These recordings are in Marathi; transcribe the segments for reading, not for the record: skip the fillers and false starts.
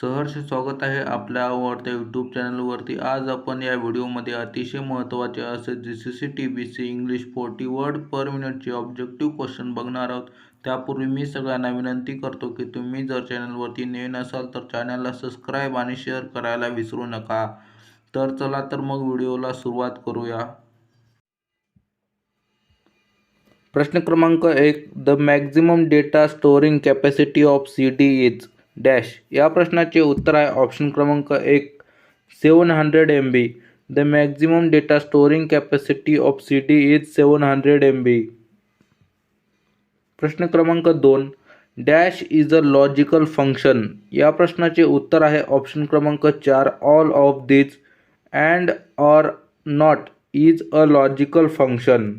सहर्ष स्वागत आहे आपल्या आवडत्या यूट्यूब चॅनलवरती. आज आपण या व्हिडिओमध्ये अतिशय महत्त्वाचे असे GCC-TBC इंग्लिश 40 वर्ड पर मिनिटचे ऑब्जेक्टिव्ह क्वेश्चन बघणार आहोत. त्यापूर्वी मी सगळ्यांना विनंती करतो की तुम्ही जर चॅनलवरती नवीन असाल तर चॅनलला सबस्क्राईब आणि शेअर करायला विसरू नका. तर चला तर मग व्हिडिओला सुरुवात करूया. प्रश्न क्रमांक 1. The maximum data storing capacity of CD is dash. या प्रश्नाचे उत्तर आहे ऑप्शन क्रमांक 1 700 MB. The maximum data storing capacity of CD is 700 MB. प्रश्न क्रमांक 2. Dash is a logical function. या प्रश्नाचे उत्तर आहे ऑप्शन क्रमांक 4 all of this and or not is a logical function.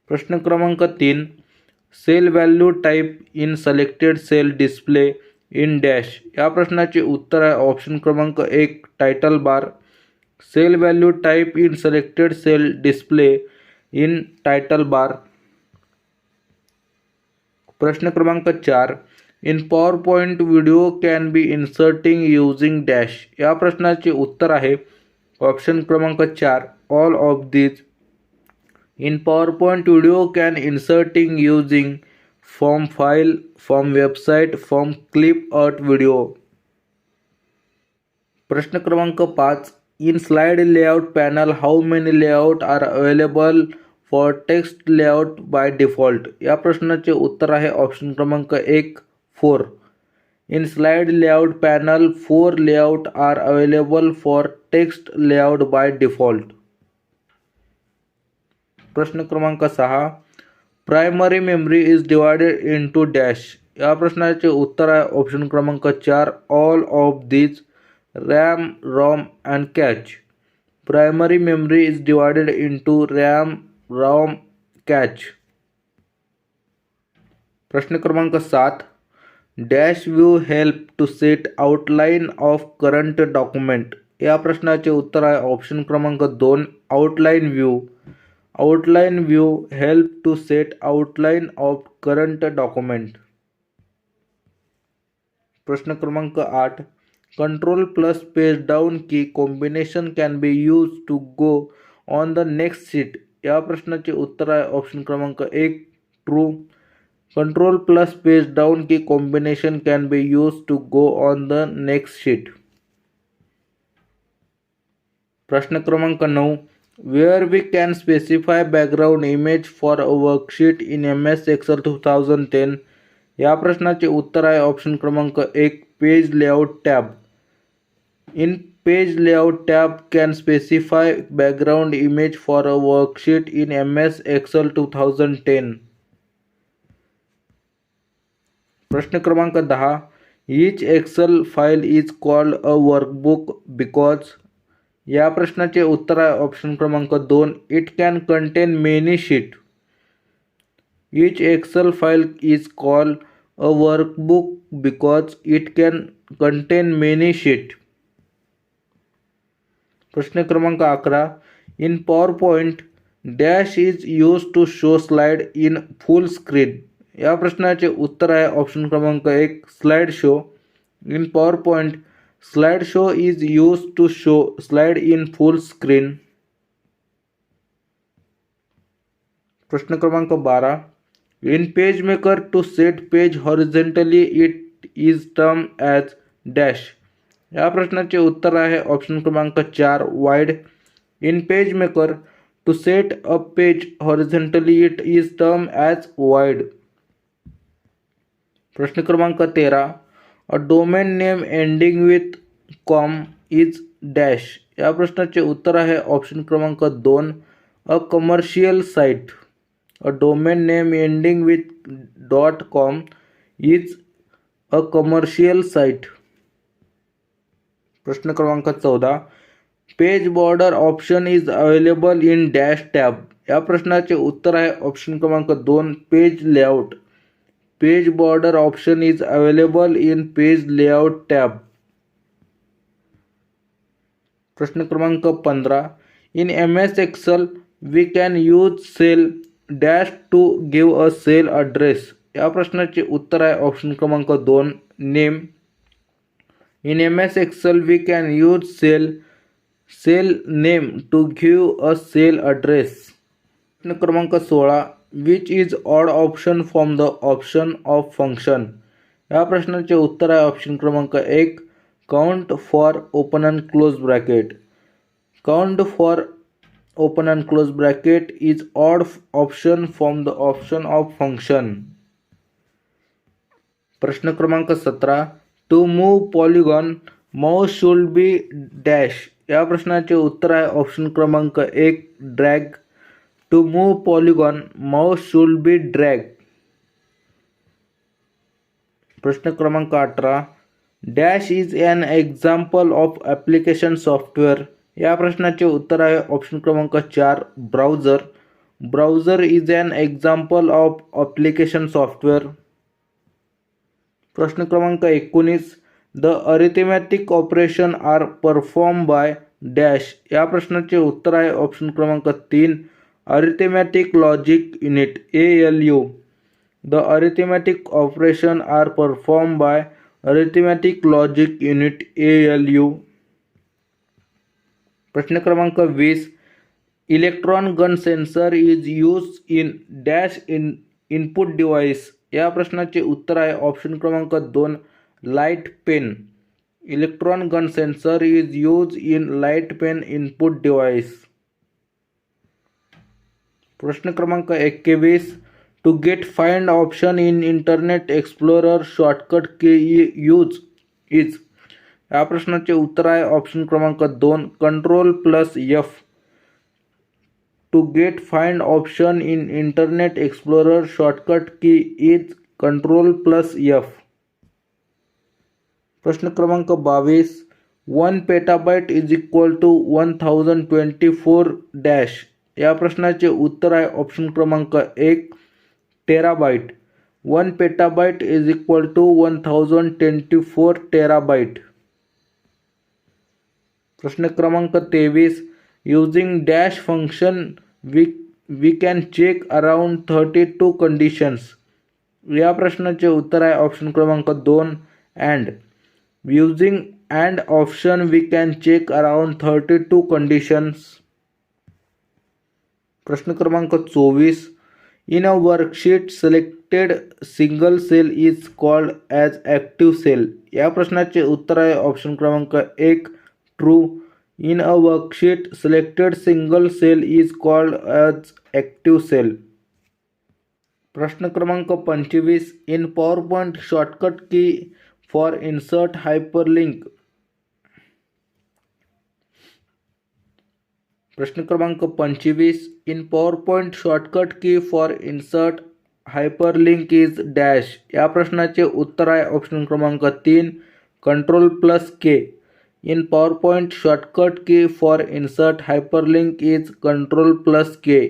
प्रश्न क्रमांक 3. Cell value type in selected cell display in dash. या प्रश्नाचे उत्तर आहे ऑप्शन क्रमांक 1 title bar. Cell value type in selected cell display in title bar. प्रश्न क्रमांक 4. In PowerPoint video can be inserting using dash. या प्रश्नाचे उत्तर आहे ऑप्शन क्रमांक 4 all of this. In PowerPoint, video can inserting using from file, from website, from clip art video. प्रश्न क्रमांक 5. In slide layout panel, how many layout are available for text layout by default? या प्रश्नाचे उत्तर आहे ऑप्शन क्रमांक 1 4. In slide layout panel, 4 layout are available for text layout by default. प्रश्न क्रमांक 6. Primary memory is divided into dash. या प्रश्नाचे उत्तर आहे ऑप्शन क्रमांक 4 all of this RAM ROM and cache. Primary memory is divided into RAM ROM cache. प्रश्न क्रमांक 7. Dash view help to set outline of current document. या प्रश्नाचे उत्तर आहे ऑप्शन क्रमांक 2 outline view. Outline view help to set outline of current document. प्रश्न क्रमांक 8. Control plus page down key combination can be used to go on the next sheet. या प्रश्नाचे उत्तर आहे ऑप्शन क्रमांक 1 true. Control plus page down key combination can be used to go on the next sheet. प्रश्न क्रमांक 9. Where we can specify background image for a worksheet in MS Excel 2010. या प्रश्नाचे उत्तर आहे ऑप्शन क्रमांक 1 page layout tab. In page layout tab can specify background image for a worksheet in MS Excel 2010. प्रश्न क्रमांक 10. Each Excel file is called a workbook because. या प्रश्नाचे उत्तर आहे ऑप्शन क्रमांक 2 it can contain many sheet. Each Excel file is called a workbook because it can contain many sheet. प्रश्न क्रमांक 11. In PowerPoint dash is use to show slide in full screen. या प्रश्नाचे उत्तर आहे ऑप्शन क्रमांक 1 slide show. In PowerPoint slideshow is used to show slide in full screen. प्रश्न क्रमांक 12. In PageMaker to set page horizontally it is termed as dash. या प्रश्नाचे उत्तर आहे ऑप्शन क्रमांक 4 wide. In PageMaker to set a page horizontally it is termed as wide. प्रश्न क्रमांक 13. A domain name ending with com is dash. या प्रश्नाचे उत्तर आहे ऑप्शन क्रमांक 2 a commercial site. A domain name ending with .com is a commercial site. प्रश्न क्रमांक 14. Page border option is available in dash tab. या प्रश्नाचे उत्तर आहे ऑप्शन क्रमांक 2 page layout. Page border option is available in page layout tab. प्रश्न क्रमांक 15. In MS Excel we can use cell dash to give a cell address. या प्रश्नाचे उत्तर आहे ऑप्शन क्रमांक 2 name. In MS Excel, we can use cell name to give a cell address. प्रश्न क्रमांक 16. Which is odd option from the option of function? या प्रश्नाचे उत्तर आहे ऑप्शन क्रमांक 1 count for open and close bracket. Count for open and close bracket is odd option from the option of function. प्रश्न क्रमांक 17. To move polygon mouse should be dash. या प्रश्नाचे उत्तर आहे ऑप्शन क्रमांक 1 drag. To move polygon mouse should be drag. प्रश्न क्रमांक 18. dash is an example of application software. या प्रश्नाचे उत्तर आहे ऑप्शन क्रमांक 4 browser. Browser is an example of application software. प्रश्न क्रमांक 19. The arithmetic operation are perform by dash. या प्रश्नाचे उत्तर आहे ऑप्शन क्रमांक 3 arithmetic logic unit ALU. The arithmetic operation are perform by arithmetic logic unit ALU. प्रश्न क्रमांक 20. Electron gun sensor is use in dash input device. या प्रश्नाचे उत्तर आहे ऑप्शन क्रमांक 2 light pen. Electron gun sensor is use in light pen input device. प्रश्न क्रमांक 21. To get find option in Internet Explorer shortcut key use is. या प्रश्नाचे उत्तर आहे ऑप्शन क्रमांक 2 Ctrl+F. To get find option in Internet Explorer shortcut key is Ctrl+F. प्रश्न क्रमांक 22. 1 petabyte is equal to 1024 dash. या प्रश्नाचे उत्तर आहे ऑप्शन क्रमांक 1 terabyte. 1 petabyte is equal to 1024 terabyte. प्रश्न क्रमांक 23. Using dash function we can check around 32 conditions. या प्रश्नाचे उत्तर आहे ऑप्शन क्रमांक 2 and. Using and option we can check around 32 conditions. प्रश्न क्रमांक 24. In a worksheet selected single cell is called as active cell. या प्रश्नाचे उत्तर आहे ऑप्शन क्रमांक 1 true. In a worksheet selected single cell is called as active cell. प्रश्न क्रमांक 25. In PowerPoint shortcut key for insert hyperlink. प्रश्न क्रमांक 25. In PowerPoint shortcut key for insert hyperlink is dash. या प्रश्नाचे उत्तर आहे ऑप्शन क्रमांक 3 Ctrl+K. In PowerPoint shortcut key for insert hyperlink is Ctrl+K.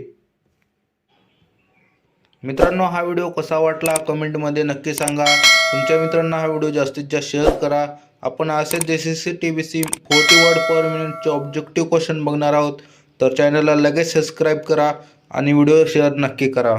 मित्रांनो, हा व्हिडिओ कसा वाटला कमेंटमध्ये नक्की सांगा. तुमच्या मित्रांना हा व्हिडिओ जास्तीत जास्त शेअर करा. आपण असेच JCC TBC 40 वर्ड पर मिनिटचे ऑब्जेक्टिव्ह क्वेश्चन बघणार आहोत. तर चॅनलला लगेच सबस्क्राईब करा आणि व्हिडिओ शेअर नक्की करा.